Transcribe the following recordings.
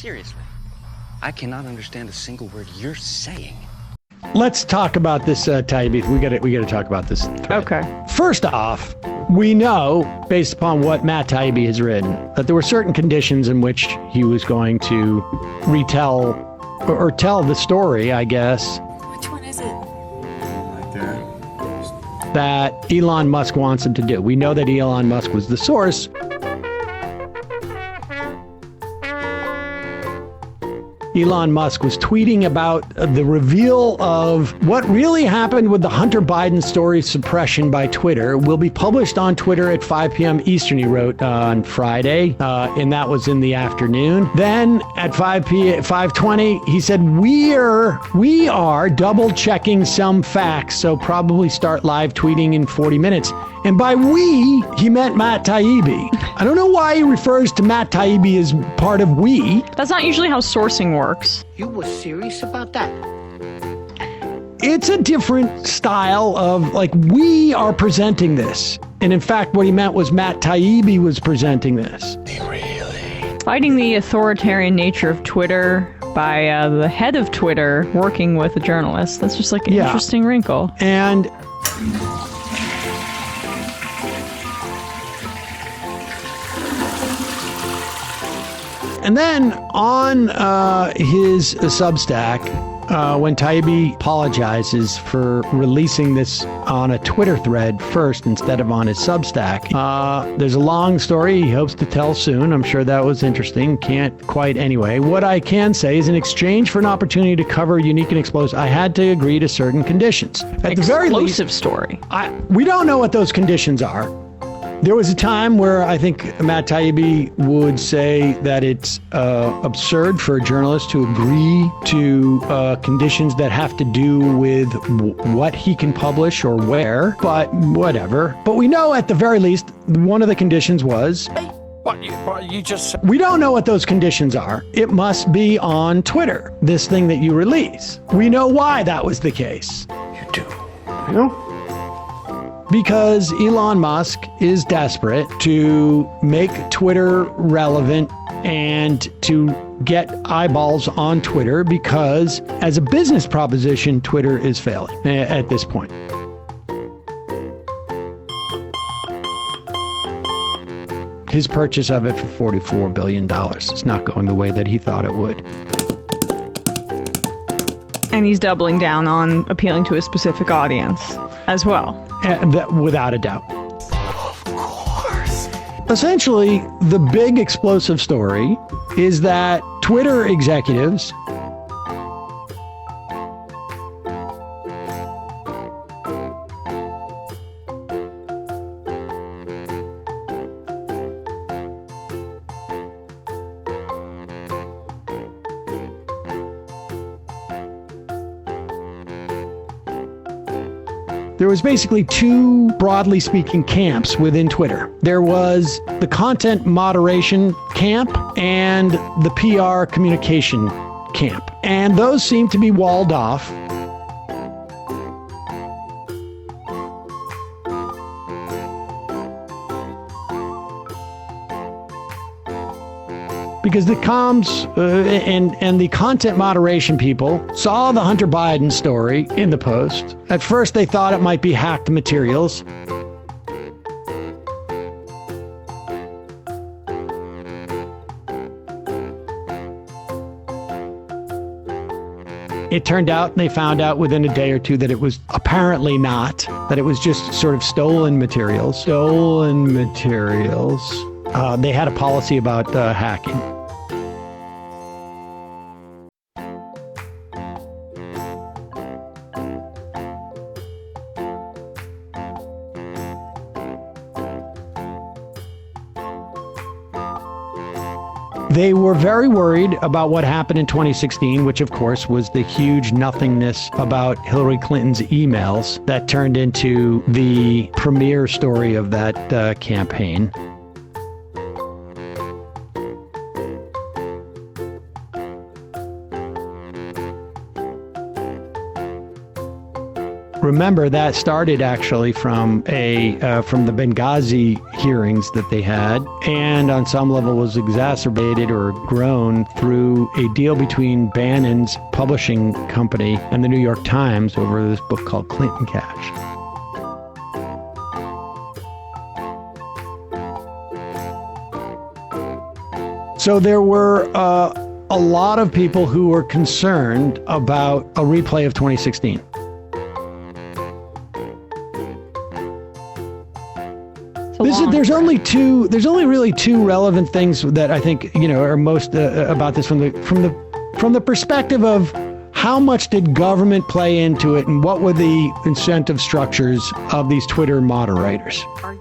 Seriously, I cannot understand a single word you're saying. Let's talk about this, Taibbi. We got to talk about this thread. Okay. First off, we know, based upon what Matt Taibbi has written, that there were certain conditions in which he was going to retell or tell the story, I guess. Which one is it? Like that. That Elon Musk wants him to do. We know that Elon Musk was the source. Elon Musk was tweeting about the reveal of what really happened with the Hunter Biden story suppression by Twitter will be published on Twitter at 5 p.m. Eastern, he wrote on Friday, and that was in the afternoon. Then at 5:20, he said, we are double checking some facts, so probably start live tweeting in 40 minutes. And by we, he meant Matt Taibbi. I don't know why he refers to Matt Taibbi as part of we. That's not usually how sourcing works. You were serious about that? It's a different style of, like, we are presenting this. And in fact, what he meant was Matt Taibbi was presenting this. Fighting the authoritarian nature of Twitter by the head of Twitter working with a journalist. That's just like an interesting wrinkle. And then on his Substack, when Taibbi apologizes for releasing this on a Twitter thread first instead of on his Substack, there's a long story he hopes to tell soon. I'm sure that was interesting. Can't quite anyway. What I can say is in exchange for an opportunity to cover Unique and Explosive, I had to agree to certain conditions. At the very least, explosive story. We don't know what those conditions are. There was a time where I think Matt Taibbi would say that it's absurd for a journalist to agree to conditions that have to do with what he can publish or where, but whatever. But we know at the very least, one of the conditions was... What you just said? We don't know what those conditions are. It must be on Twitter, this thing that you release. We know why that was the case. You do. You know? Because Elon Musk is desperate to make Twitter relevant and to get eyeballs on Twitter because, as a business proposition, Twitter is failing at this point. His purchase of it for $44 billion is not going the way that he thought it would. And he's doubling down on appealing to a specific audience as well. Without a doubt. Of course. Essentially, the big explosive story is that Twitter executives there was basically two, broadly speaking, camps within Twitter. There was the content moderation camp and the PR communication camp. And those seem to be walled off. Because the comms and the content moderation people saw the Hunter Biden story in the Post. At first, they thought it might be hacked materials. It turned out, and they found out within a day or two, that it was apparently not, that it was just sort of stolen materials. Stolen materials. They had a policy about hacking. They were very worried about what happened in 2016, which of course was the huge nothingness about Hillary Clinton's emails that turned into the premier story of that campaign. remember that started actually from from the Benghazi hearings that they had, and on some level was exacerbated or grown through a deal between Bannon's publishing company and the New York Times over this book called Clinton Cash. So there were a lot of people who were concerned about a replay of 2016. There's only really two relevant things that I think are most about this from the perspective of how much did government play into it and what were the incentive structures of these Twitter moderators. Are you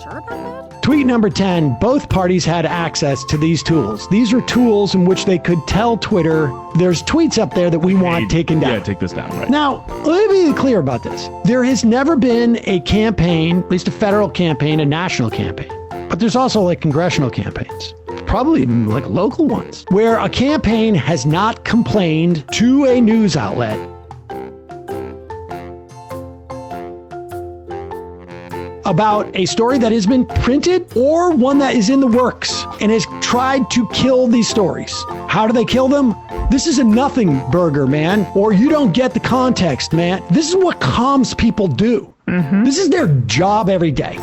sure about that? Tweet number 10, both parties had access to these tools. These are tools in which they could tell Twitter, there's tweets up there that we want taken down. Yeah, take this down, right. Now, let me be clear about this. There has never been a campaign, at least a federal campaign, a national campaign. But there's also like congressional campaigns, probably even like local ones, where a campaign has not complained to a news outlet about a story that has been printed or one that is in the works and has tried to kill these stories. How do they kill them? This is a nothing burger, man, or you don't get the context, man. This is what comms people do. This is their job every day.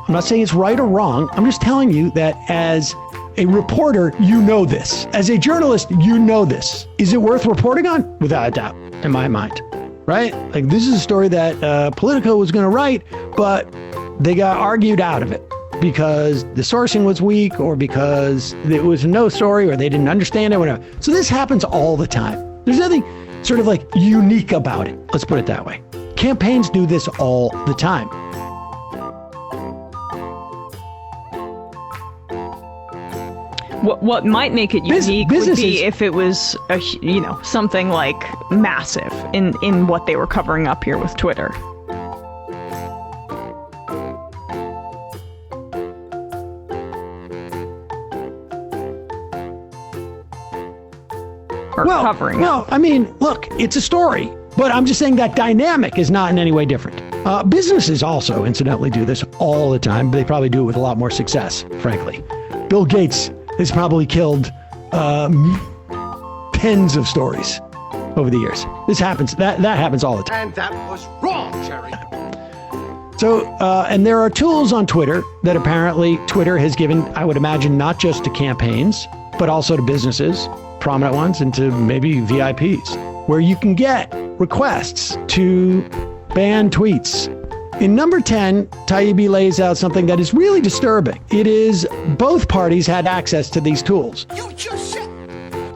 I'm not saying it's right or wrong. I'm just telling you that as a reporter, you know this. As a journalist, you know this. Is it worth reporting on? Without a doubt, in my mind, right? Like this is a story that Politico was going to write, but they got argued out of it because the sourcing was weak or because it was a no story or they didn't understand it, whatever. So this happens all the time. There's nothing sort of like unique about it. Let's put it that way. Campaigns do this all the time. What might make it unique would be if it was, something like massive in what they were covering up here with Twitter. Covering. Well, I mean, look, it's a story, but I'm just saying that dynamic is not in any way different. Businesses also, incidentally, do this all the time. But they probably do it with a lot more success, frankly. Bill Gates has probably killed tens of stories over the years. This happens. That happens all the time. And that was wrong, Jerry. So, and there are tools on Twitter that apparently Twitter has given, I would imagine, not just to campaigns, but also to businesses, prominent ones, and to maybe VIPs, where you can get requests to ban tweets. In number 10, Taibbi lays out something that is really disturbing. It is both parties had access to these tools. You just said...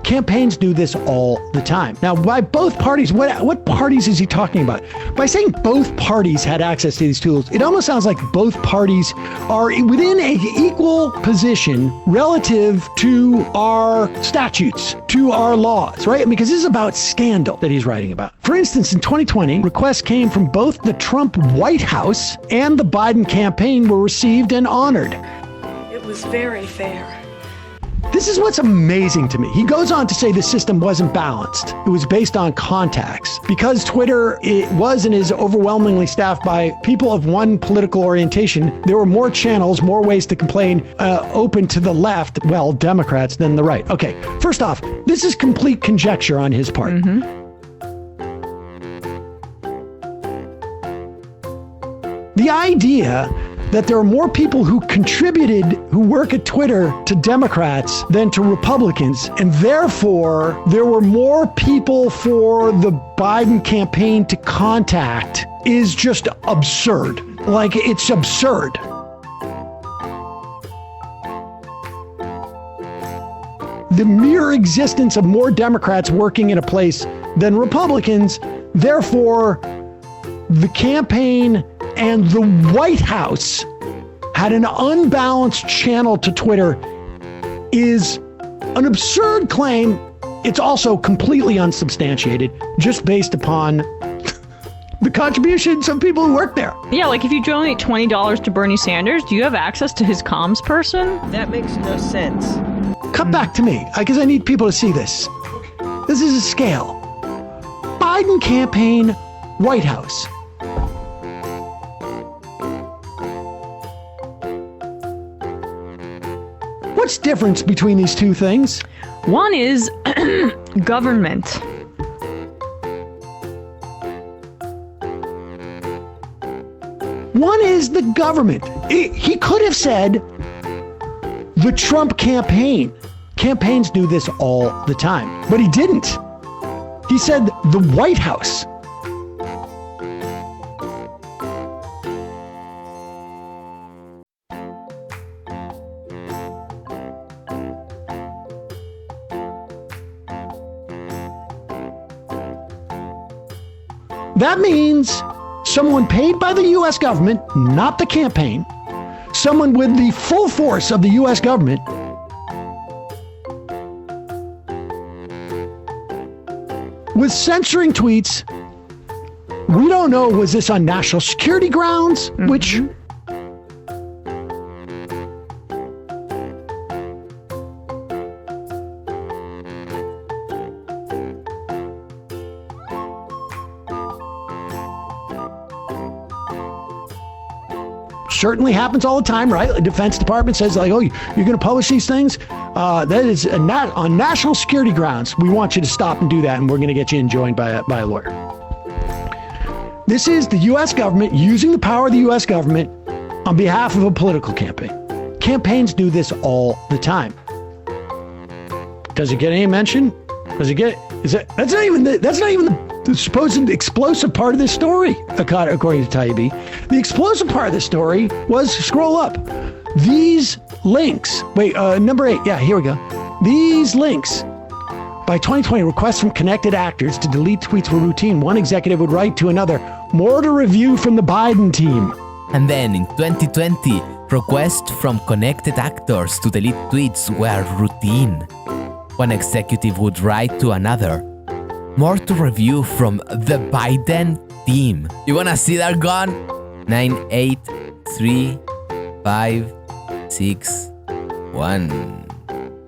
Campaigns do this all the time. Now, by both parties, what parties is he talking about? By saying both parties had access to these tools, it almost sounds like both parties are within an equal position relative to our statutes, to our laws, right? Because this is about scandal that he's writing about. For instance, in 2020, requests came from both the Trump White House and the Biden campaign were received and honored. It was very fair. This is what's amazing to me. He goes on to say the system wasn't balanced. It was based on contacts. Because Twitter was and is overwhelmingly staffed by people of one political orientation, there were more channels, more ways to complain open to the left, well, Democrats, than the right. Okay, first off, this is complete conjecture on his part. The idea that there are more people who contributed, who work at Twitter, to Democrats than to Republicans, and therefore there were more people for the Biden campaign to contact is just absurd. Like, it's absurd. The mere existence of more Democrats working in a place than Republicans, therefore the campaign and the White House had an unbalanced channel to Twitter is an absurd claim. It's also completely unsubstantiated, just based upon the contributions of people who work there. Yeah, like if you donate $20 to Bernie Sanders, do you have access to his comms person? That makes no sense. Cut back to me, because I need people to see this. This is a scale. Biden campaign, White House. What's the difference between these two things? One is government. One is the government. He could have said the Trump campaign. Campaigns do this all the time, but he didn't. He said the White House. That means someone paid by the U.S. government, not the campaign, someone with the full force of the U.S. government, was censoring tweets. We don't know, was this on national security grounds? Which certainly happens all the time, right? The Defense Department says, like, oh, you're going to publish these things? That is on national security grounds. We want you to stop and do that, and we're going to get you enjoined by a lawyer. This is the U.S. government using the power of the U.S. government on behalf of a political campaign. Campaigns do this all the time. Does it get any mention? Does it get? That's not even the supposed explosive part of this story, according to Taibbi. The explosive part of the story was, scroll up, these links. Wait, number 8. Yeah, here we go. These links. By 2020, requests from connected actors to delete tweets were routine. One executive would write to another, more to review from the Biden team. And then in 2020, requests from connected actors to delete tweets were routine. One executive would write to another, more to review from the Biden team. You wanna see that gun? 9, 8, 3, 5, 6, 1.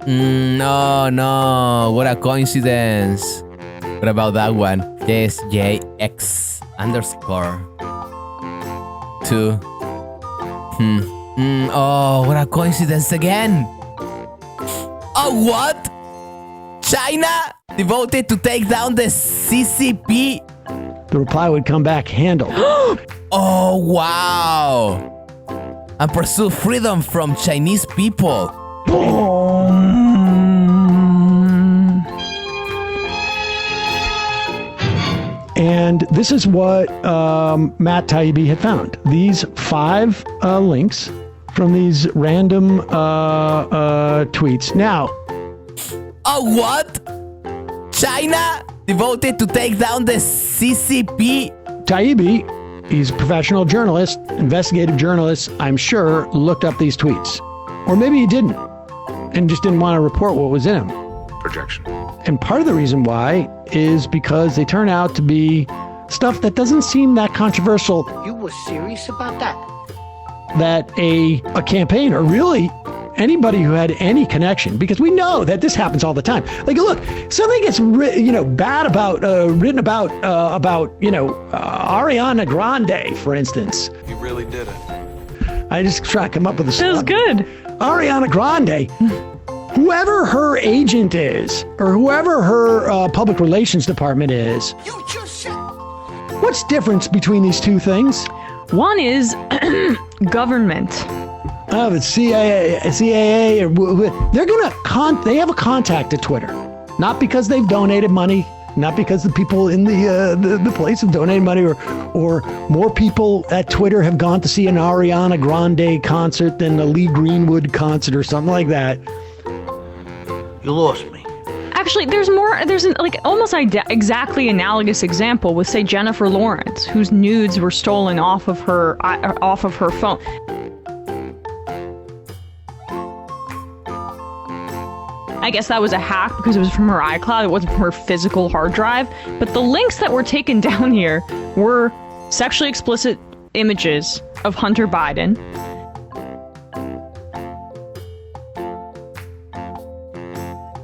No, what a coincidence. What about that one? SJX _ 2. Oh, what a coincidence again. Oh, what? China devoted to take down the CCP. The reply would come back handled. Oh, wow. And pursue freedom from Chinese people. And this is what Matt Taibbi had found. These 5 links from these random tweets. Now, oh, what? China devoted to take down the CCP. Taibbi, he's a professional journalist, investigative journalist, I'm sure, looked up these tweets. Or maybe he didn't, and just didn't want to report what was in them. Projection. And part of the reason why is because they turn out to be stuff that doesn't seem that controversial. You were serious about that? That a campaign, or really anybody who had any connection, because we know that this happens all the time. Like, look, something gets bad about written about Ariana Grande, for instance. You really did it. I just try to come up with a That was good. Ariana Grande, whoever her agent is, or whoever her public relations department is. You just said. What's the difference between these two things? One is government. Oh, it's CAA, or they're gonna they have a contact at Twitter, not because they've donated money, not because the people in the place have donated money, or more people at Twitter have gone to see an Ariana Grande concert than a Lee Greenwood concert or something like that. You lost me. Actually, there's an almost exactly analogous example with, say, Jennifer Lawrence, whose nudes were stolen off of her phone. I guess that was a hack because it was from her iCloud. It wasn't from her physical hard drive. But the links that were taken down here were sexually explicit images of Hunter Biden.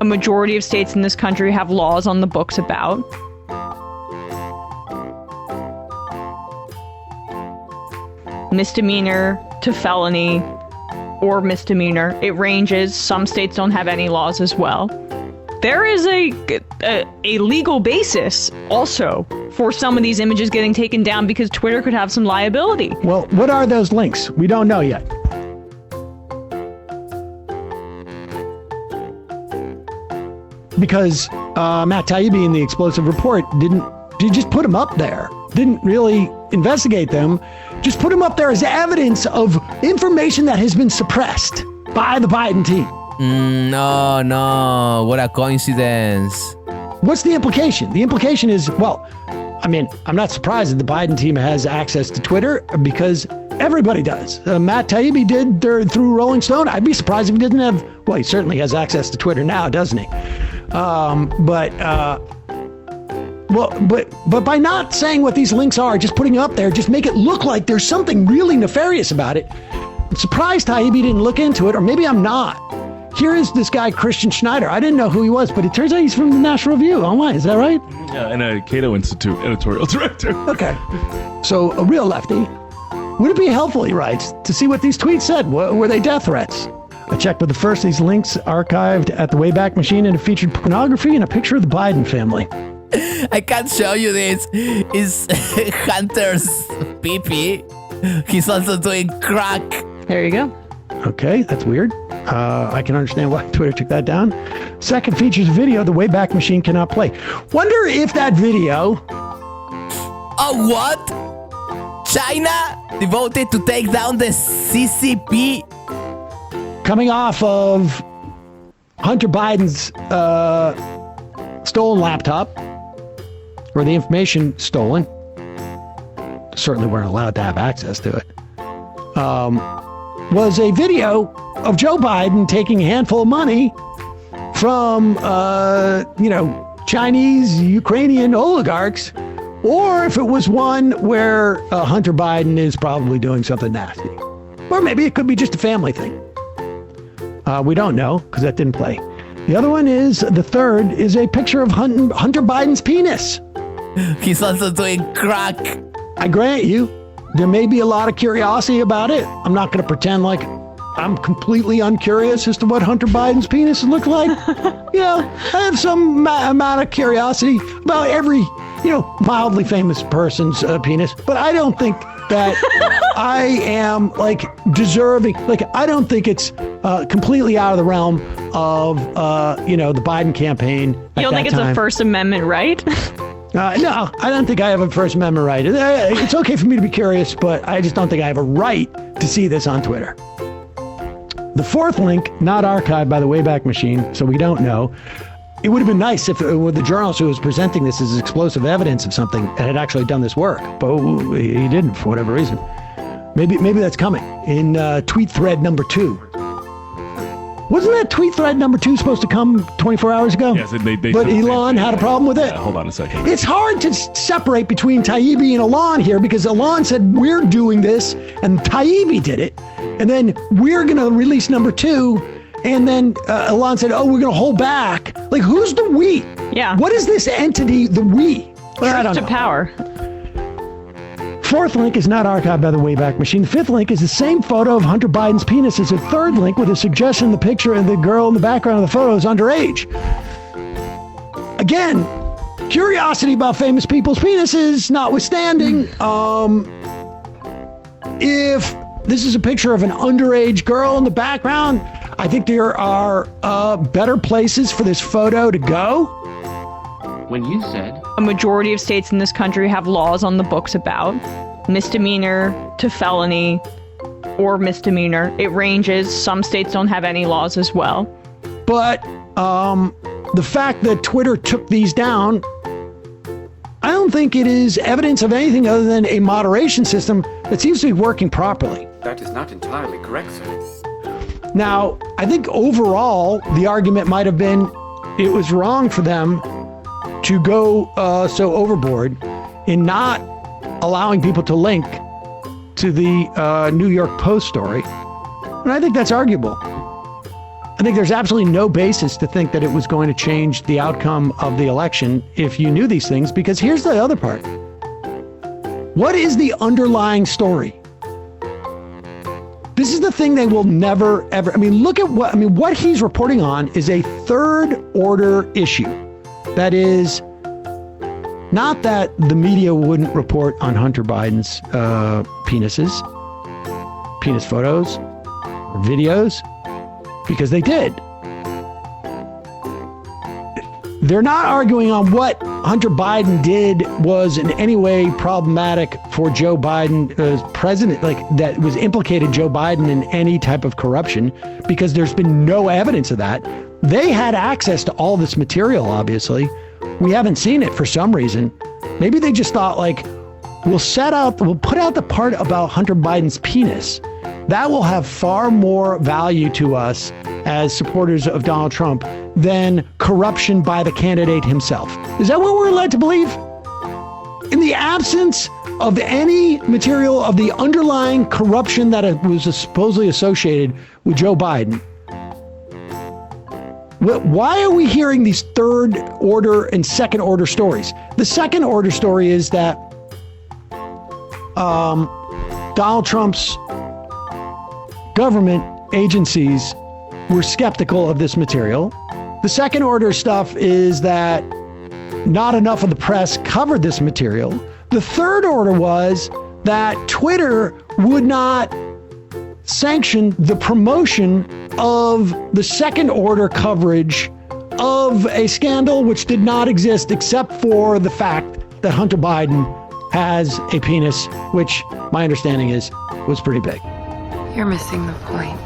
A majority of states in this country have laws on the books about. Misdemeanor to felony or misdemeanor. It ranges. Some states don't have any laws as well. There is a legal basis also for some of these images getting taken down because Twitter could have some liability. Well, what are those links? We don't know yet. Because Matt Taibbi in the explosive report didn't just put them up there. Didn't really investigate them. Just put them up there as evidence of information that has been suppressed by the Biden team. No, what a coincidence. What's the implication? The implication is, well, I mean, I'm not surprised that the Biden team has access to Twitter because everybody does. Matt Taibbi did through Rolling Stone. I'd be surprised if he didn't have, well, he certainly has access to Twitter now, doesn't he? But by not saying what these links are, just putting it up there, just make it look like there's something really nefarious about it. I'm surprised Taibbi didn't look into it, or maybe I'm not. Here is this guy, Christian Schneider. I didn't know who he was, but it turns out he's from the National Review Online. Is that right? Yeah, and a Cato Institute editorial director. Okay. So a real lefty. Would it be helpful, he writes, to see what these tweets said? Were they death threats? I checked with the first. These links archived at the Wayback Machine, and it featured pornography and a picture of the Biden family. I can't show you this. It's Hunter's pee-pee. He's also doing crack. There you go. Okay, that's weird. I can understand why Twitter took that down. Second features a video the Wayback Machine cannot play. Wonder if that video... Oh, what? China devoted to take down the CCP? Coming off of Hunter Biden's stolen laptop, or the information stolen. Certainly weren't allowed to have access to it. Was a video of Joe Biden taking a handful of money from, Chinese, Ukrainian oligarchs, or if it was one where Hunter Biden is probably doing something nasty. Or maybe it could be just a family thing. We don't know, because that didn't play. The other one is, the third, is a picture of Hunter Biden's penis. He's also doing crack. I grant you, there may be a lot of curiosity about it. I'm not going to pretend like I'm completely uncurious as to what Hunter Biden's penis looked like. I have some amount of curiosity about every, mildly famous person's penis. But I don't think that I am, deserving. I don't think it's completely out of the realm of, the Biden campaign. You don't think it's a First Amendment right? No, I don't think I have a First Amendment right. It's okay for me to be curious, but I just don't think I have a right to see this on Twitter. The fourth link, not archived by the Wayback Machine, so we don't know. It would have been nice if the journalist who was presenting this as explosive evidence of something had actually done this work, but he didn't for whatever reason. Maybe that's coming in tweet thread number 2. Wasn't that tweet thread number 2 supposed to come 24 hours ago? Yes, they but Elon had a problem with it? Yeah, hold on a second. It's hard to separate between Taibbi and Elon here because Elon said, we're doing this, and Taibbi did it. And then we're going to release number 2. And then Elon said, we're going to hold back. Who's the we? Yeah. What is this entity, the we? I don't know. To power. Fourth link is not archived by the Wayback Machine. The fifth link is the same photo of Hunter Biden's penis as the third link with a suggestion the picture of the girl in the background of the photo is underage. Again, curiosity about famous people's penises notwithstanding, if this is a picture of an underage girl in the background, I think there are better places for this photo to go. When you said... A majority of states in this country have laws on the books about misdemeanor to felony or misdemeanor. It ranges. Some states don't have any laws as well. But the fact that Twitter took these down, I don't think it is evidence of anything other than a moderation system that seems to be working properly. That is not entirely correct, sir. Now, I think overall, the argument might have been it was wrong for them to go so overboard in not allowing people to link to the New York Post story. And I think that's arguable. I think there's absolutely no basis to think that it was going to change the outcome of the election if you knew these things, because here's the other part. What is the underlying story? This is the thing they will never, ever, look at what he's reporting on is a third order issue. That is not that the media wouldn't report on Hunter Biden's penis photos, or videos, because they did. They're not arguing on what Hunter Biden did was in any way problematic for Joe Biden as president, like that was implicated Joe Biden in any type of corruption, because there's been no evidence of that. They had access to all this material, obviously. We haven't seen it for some reason. Maybe they just thought, like, we'll put out the part about Hunter Biden's penis. That will have far more value to us as supporters of Donald Trump than corruption by the candidate himself. Is that what we're led to believe? In the absence of any material of the underlying corruption that was supposedly associated with Joe Biden, why are we hearing these third order and second order stories? The second order story is that Donald Trump's government agencies were skeptical of this material. The second order stuff is that not enough of the press covered this material. The third order was that Twitter would not sanction the promotion of the second order coverage of a scandal which did not exist except for the fact that Hunter Biden has a penis, which my understanding is was pretty big. You're missing the point.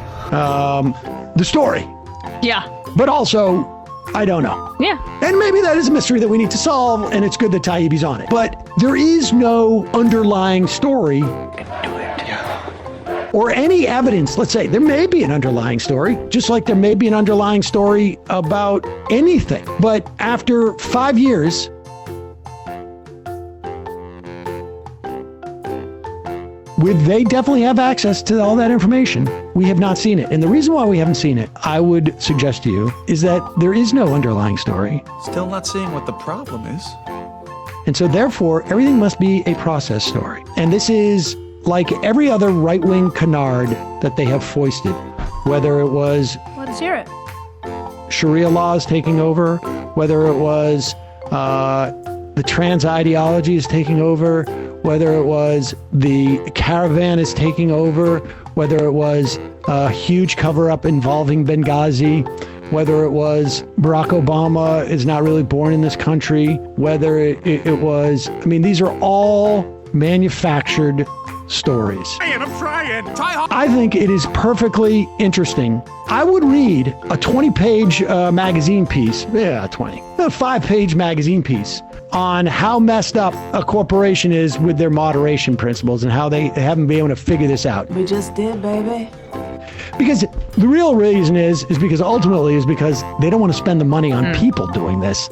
The story. Yeah. But also, I don't know. Yeah. And maybe that is a mystery that we need to solve, and it's good that Taibbi's on it. But there is no underlying story or any evidence. Let's say there may be an underlying story, just like there may be an underlying story about anything. But after 5 years, they definitely have access to all that information. We have not seen it. And the reason why we haven't seen it, I would suggest to you, is that there is no underlying story. Still not seeing what the problem is. And so therefore, everything must be a process story. And this is like every other right-wing canard that they have foisted, whether it was Let's hear it. Sharia laws taking over, whether it was the trans ideology is taking over, whether it was the caravan is taking over, whether it was a huge cover-up involving Benghazi, whether it was Barack Obama is not really born in this country, whether it was, these are all manufactured stories. I'm trying. Try hard. I think it is perfectly interesting. I would read a 20-page magazine piece, a 5-page magazine piece on how messed up a corporation is with their moderation principles and how they haven't been able to figure this out. We just did, baby. Because the real reason is because ultimately because they don't want to spend the money on people doing this.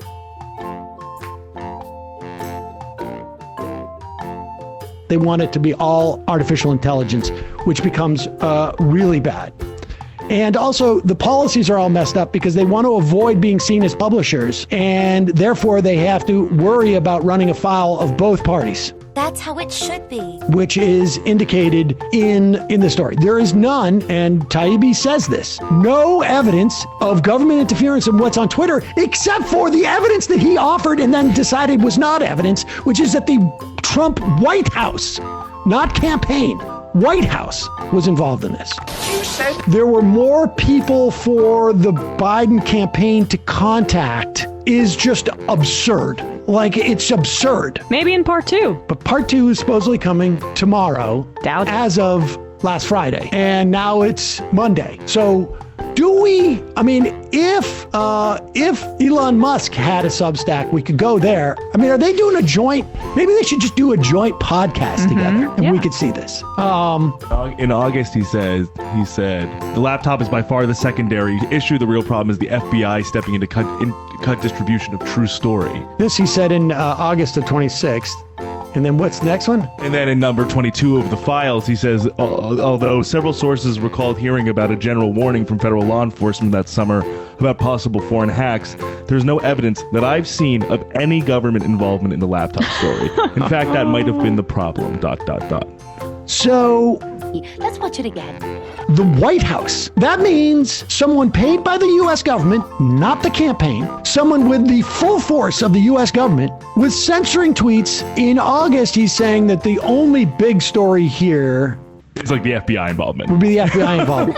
They want it to be all artificial intelligence, which becomes really bad. And also, the policies are all messed up because they want to avoid being seen as publishers, and therefore they have to worry about running afoul of both parties. That's how it should be. Which is indicated in the story. There is none, and Taibbi says this, no evidence of government interference in what's on Twitter, except for the evidence that he offered and then decided was not evidence, which is that the Trump White House, not campaign, White House was involved in this. You said There were more people for the Biden campaign to contact is just absurd. Like, it's absurd. Maybe in part 2. But part 2 is supposedly coming tomorrow. Doubt it. As of last Friday. And now it's Monday. So do we, if Elon Musk had a Substack, we could go there. Are they doing a joint? Maybe they should just do a joint podcast together and we could see this. In August, he said, the laptop is by far the secondary issue. The real problem is the FBI stepping in to cut distribution of true story. This he said in August of 26th. And then what's the next one? And then in number 22 of the files, he says, although several sources recalled hearing about a general warning from federal law enforcement that summer about possible foreign hacks, there's no evidence that I've seen of any government involvement in the laptop story. In fact, that might have been the problem, ... So, let's watch it again. the White House. That means someone paid by the U.S. government, not the campaign, someone with the full force of the U.S. government, was censoring tweets. In August, he's saying that the only big story here... It's like the FBI involvement. ...would be the FBI involvement.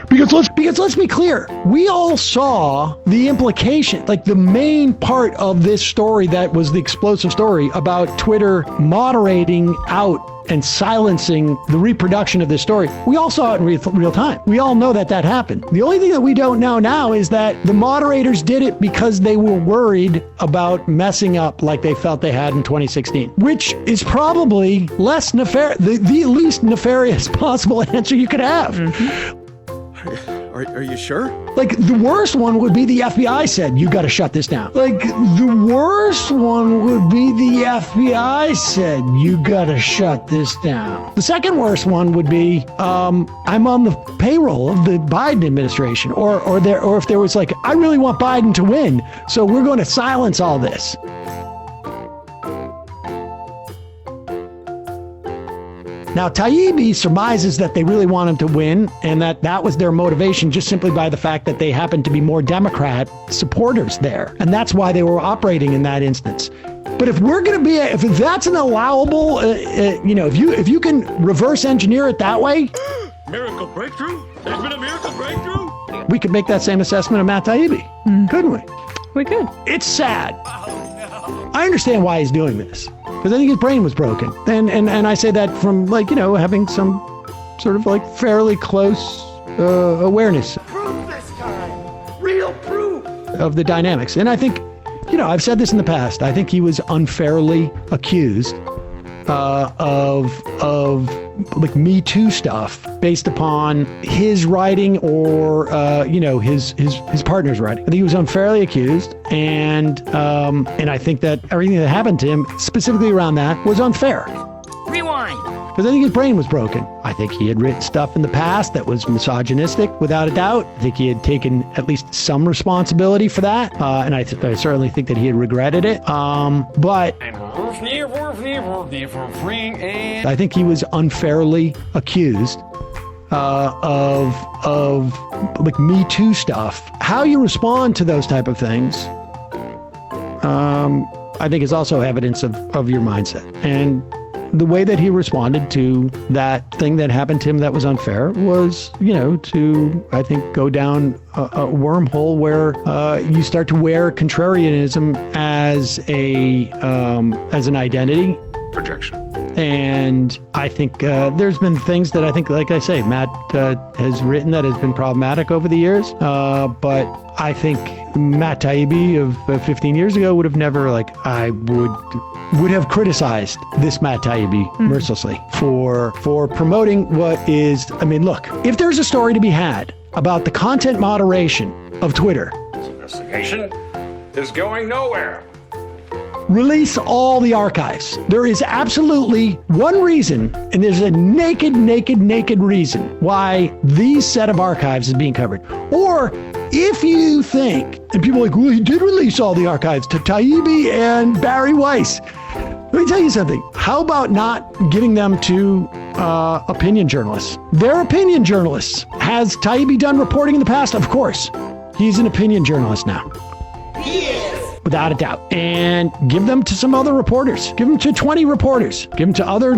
Because let's be clear, we all saw the implication, like the main part of this story that was the explosive story about Twitter moderating out and silencing the reproduction of this story. We all saw it in real time. We all know that happened. The only thing that we don't know now is that the moderators did it because they were worried about messing up like they felt they had in 2016, which is probably less nefarious, the least nefarious possible answer you could have. Mm-hmm. Are you sure? Like, the worst one would be the FBI said, you got to shut this down. Like, the worst one would be the FBI said, you got to shut this down. The second worst one would be, I'm on the payroll of the Biden administration. Or if there was like, I really want Biden to win, so we're going to silence all this. Now, Taibbi surmises that they really want him to win and that was their motivation just simply by the fact that they happened to be more Democrat supporters there. And that's why they were operating in that instance. But if we're going to be, if that's an allowable, if you can reverse engineer it that way. Miracle breakthrough? There's been a miracle breakthrough? We could make that same assessment of Matt Taibbi, couldn't we? We could. It's sad. I understand why he's doing this. Because I think his brain was broken. And I say that from, like, having some sort of, like, fairly close awareness. Proof this time. Real proof. Of the dynamics. And I think, I've said this in the past. I think he was unfairly accused of like Me Too stuff based upon his writing or his partner's writing. I think he was unfairly accused, and I think that everything that happened to him, specifically around that, was unfair. Rewind. Because I think his brain was broken. I think he had written stuff in the past that was misogynistic, without a doubt. I think he had taken at least some responsibility for that, and I certainly think that he had regretted it. But I think he was unfairly accused of like Me Too stuff. How you respond to those type of things, I think is also evidence of your mindset. And the way that he responded to that thing that happened to him that was unfair was, to, I think, go down a wormhole where you start to wear contrarianism as an identity. Projection. And I think there's been things that I think, like I say, Matt has written that has been problematic over the years. But I think Matt Taibbi of 15 years ago would have never, would have criticized this Matt Taibbi mercilessly for promoting what is, look, if there's a story to be had about the content moderation of Twitter. This investigation is going nowhere. Release all the archives. There is absolutely one reason, and there's a naked reason why these set of archives is being covered. Or if you think, and people are like, well, he did release all the archives to Taibbi and Barry Weiss. Let me tell you something. How about not giving them to opinion journalists? They're opinion journalists. Has Taibbi done reporting in the past? Of course. He's an opinion journalist now. Without a doubt. And give them to some other reporters. Give them to 20 reporters. Give them to other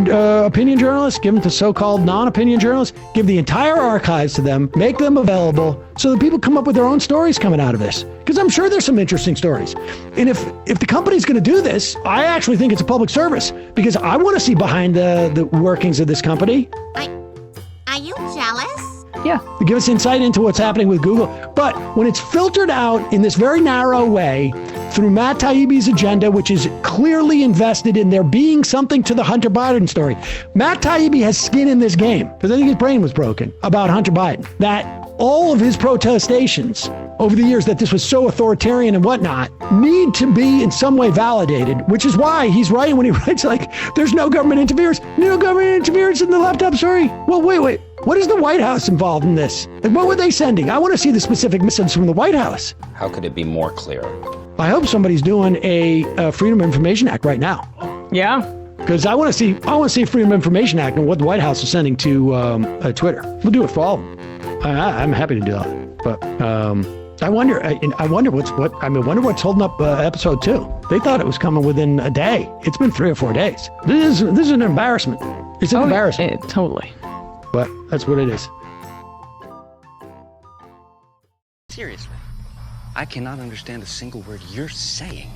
opinion journalists. Give them to so-called non-opinion journalists. Give the entire archives to them. Make them available so that people come up with their own stories coming out of this. Because I'm sure there's some interesting stories. And if the company's going to do this, I actually think it's a public service. Because I want to see behind the workings of this company. Are you jealous? Yeah. To give us insight into what's happening with Google. But when it's filtered out in this very narrow way through Matt Taibbi's agenda, which is clearly invested in there being something to the Hunter Biden story. Matt Taibbi has skin in this game because I think his brain was broken about Hunter Biden. That all of his protestations over the years that this was so authoritarian and whatnot need to be in some way validated, which is why he's right when he writes like, there's no government interference. No government interference in the laptop story. Well, wait. What is the White House involved in this? Like, what were they sending? I want to see the specific missives from the White House. How could it be more clear? I hope somebody's doing a Freedom of Information Act right now. Yeah. Because I want to see Freedom of Information Act and what the White House is sending to Twitter. We'll do it for all of them. I'm happy to do that. But I wonder what's holding up episode 2. They thought it was coming within a day. It's been 3 or 4 days. This is an embarrassment. It's an embarrassment. Totally. But that's what it is. Seriously, I cannot understand a single word you're saying.